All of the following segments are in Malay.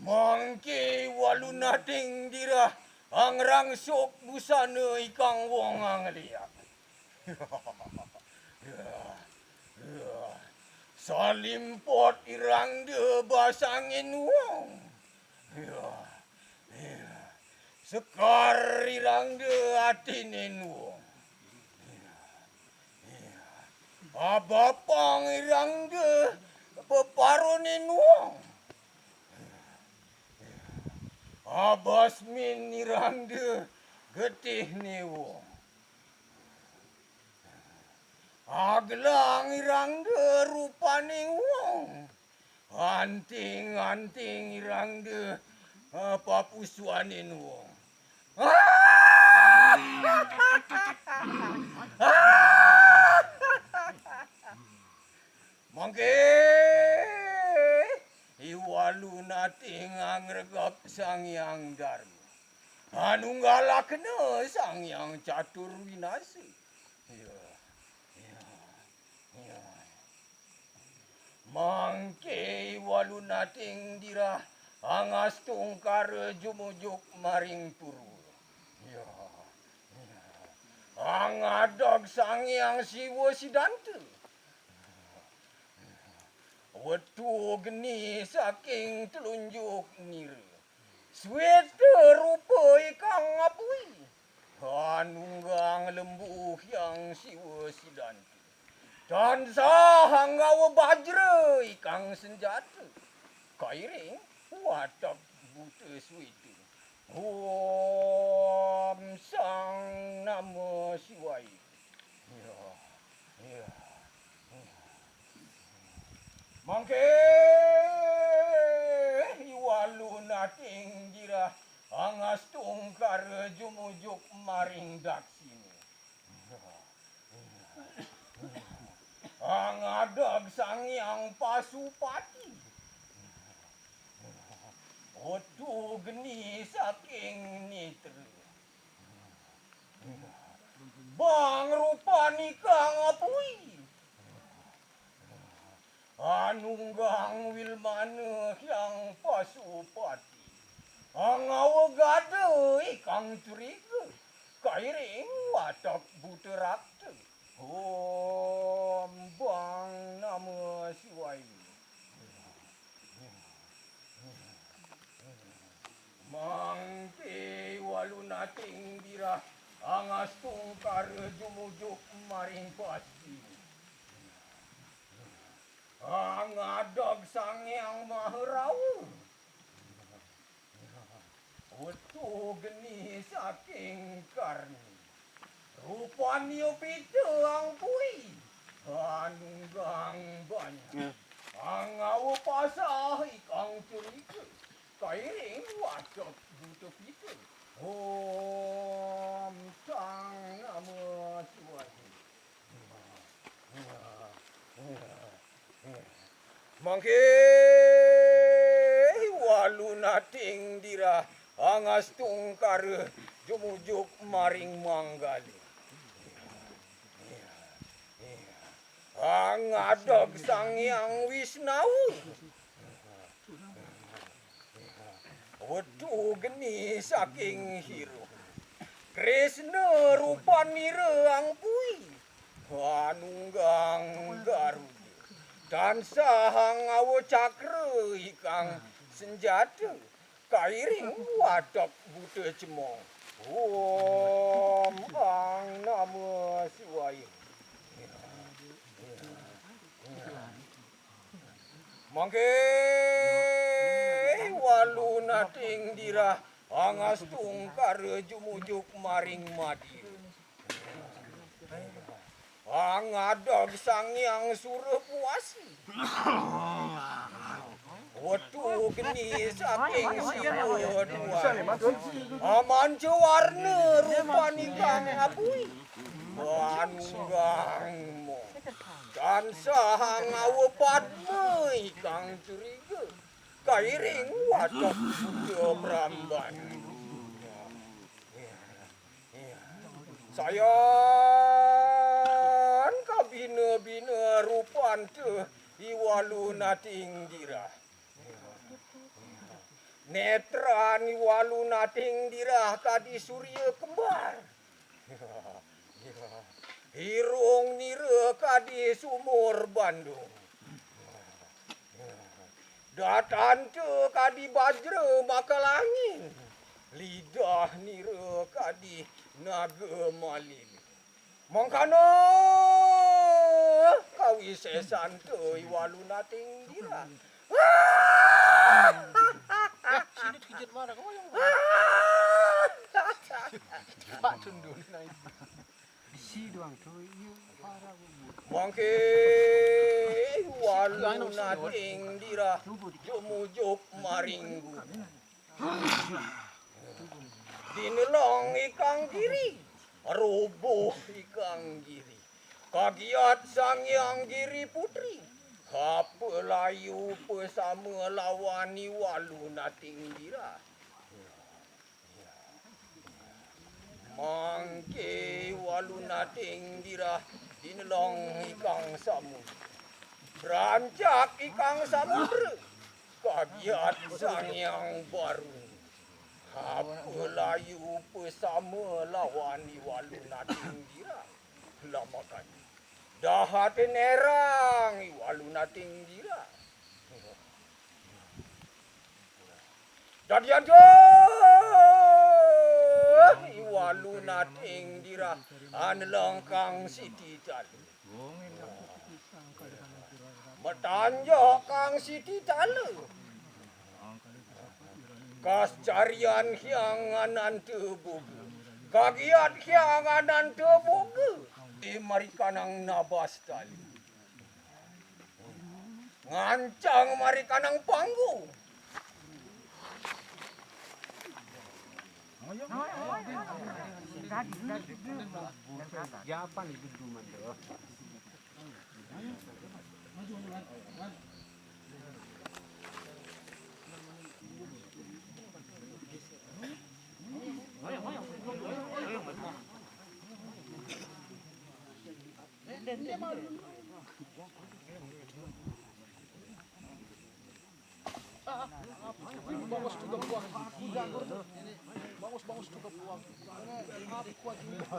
Mangke waluna ting dira angrang sok busana ikang wong angliak. Salimpot irang de basangin wong. Sekar irang de atinin wong. Abapang irang de peparonin wong. Abasmin irang de getih ni wong. Aglang irang de rupaning wong. Anting-anting irang de papusuanin wong. Mangke iwalu nating angregap Sang Hyang Dharma. Anunggalakna Sang Hyang Catur Winasi. Mangke iwalu nating dira angas tungkar jumujuk maring turu. Angadog Sang Hyang Siwa Sidantu. Wetu geni saking telunjuk nira. Sweta rupa ikang apui. Anunggang lembuh yang Siwa Sidantu. Dan sahanggawa bajra ikang senjata. Kairing watak buta sweta. Om Sang Nama Shivaya. Mangke iwalu nating jira angas tungkar jumujuk maring daksini. Angadag Sang Hyang Pasupati. Otu geni saking nitra. Bang rupani kang apui. Anunggang wilmana Hyang Pasupati. Angawagada ikang curiga. Kairing watak buta rakta. Om Bang Nama Shivaya. Mangke walu nating dira angas tungkar jumujuk maring pasti. Angadog Sang Hyang Maharawu. Wetu geni saking karni. Rupanyo pito ang pui. Anunggang banyak. Angawa pasah ikang curiga. Kairing watak buta pito. Om Sang Nama Shivaya. Mangke walu nating dira angas tungkar jumujuk maring manggali. Angadog Sang Hyang Wisnawu. Wetu geni saking hiro. Kresna rupanira ang pui. Anunggang Garuda. Dan sahangawa cakra ikang senjata. Kairing watak buta cemong. Om Ang Nama Shivaya. Mangke walu nating dira angas tungkar jumujuk maring madi. Angadog Sang Hyang Surapuasi. Wetu geni saking Siwa Dua. Amanca warna rupani kang apui. Banggangmu tansah ngawupadmu ikang curiga kairing watak buta Pramban. Sayan kabina-bina rupan teh iwaluna tingdira. Netran iwaluna tingdira kadi surya kembar. Hirung nira kadi sumur Bandung. Datan teh kadi bajra makalangin. Lidah nira kadi naga malil. Mangkana kawisesan teh iwaluna tingdira. Sini kejut mana kau yang Pak tundun naik. Si doang tu you para Mangke iwaluna tingdira jumujuk maringgu. Dinelong ikang giri, roboh ikang giri. Kagiat sang yang giri putri, kapelayu pesama lawani waluna tingdira. Mangke waluna tingdira dinelong ikang samudra. Rancak ikang samudra, kagiat sang yang baru. Kapelayu pesama lawani waluna tingdira. Lama kan dahat nerang iwaluna tingdira. Dadian iwaluna tingdira anelong kang siti calu. Metanjok kang siti calu. Kas carian hianganan tebugu, kagiat hianganan tebugu, di marikanang nabas tali. Ngancang marikanang panggung. Japan itu mana? Bagus juga buang. Bagus juga buang. Apa kuat juga.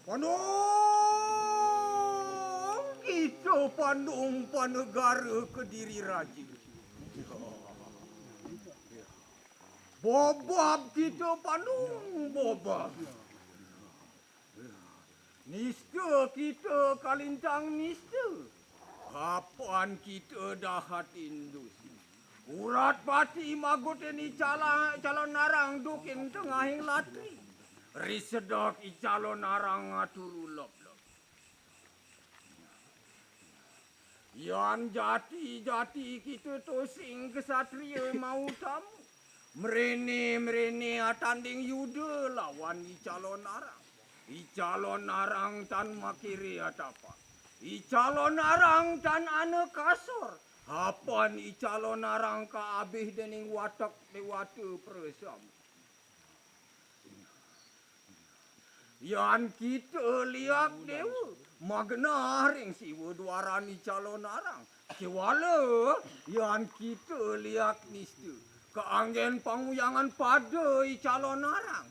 Pandung, itu Pandung Panegara Kediri Raja. Bobab kita Pandung, bobab. Nista kita kalintang nista. Kapan kita dahat indus. Urat pati magut ini calon narang dukin tengahing latri. Risedok i calon narang aturu lop-lop. Yan jati kita tosing kesatria mau tamu. Merene atanding yuda lawan i calon narang. I calon narang tan makiri atapa. I calon narang tan ane kasor. Hapan i calon narang ka abih dening watak dewata presam. Yan kita liak dewa. Magna ring siwa dwarani calon narang. Kewala yan kita liak nista. Keanggen panguyangan pada i calon narang.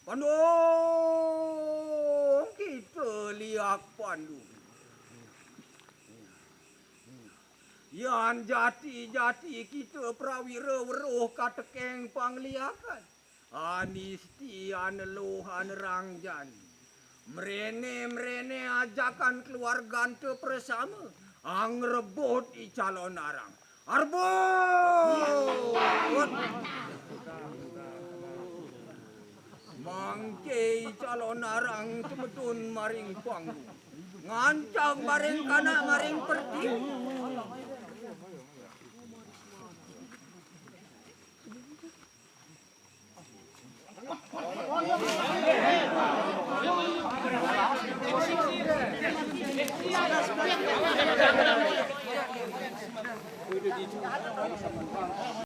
Pandung kita liak Pandung. Yan jati kita prawira weruh katekeng pangliakan. Anisti aneluhan rangjan. Merene ajakan keluarga ante bersama. Ang rebut i calon narang. Arbut! Mangkei calon arang tumutun maring panggu. Ngancang maring kana maring perti.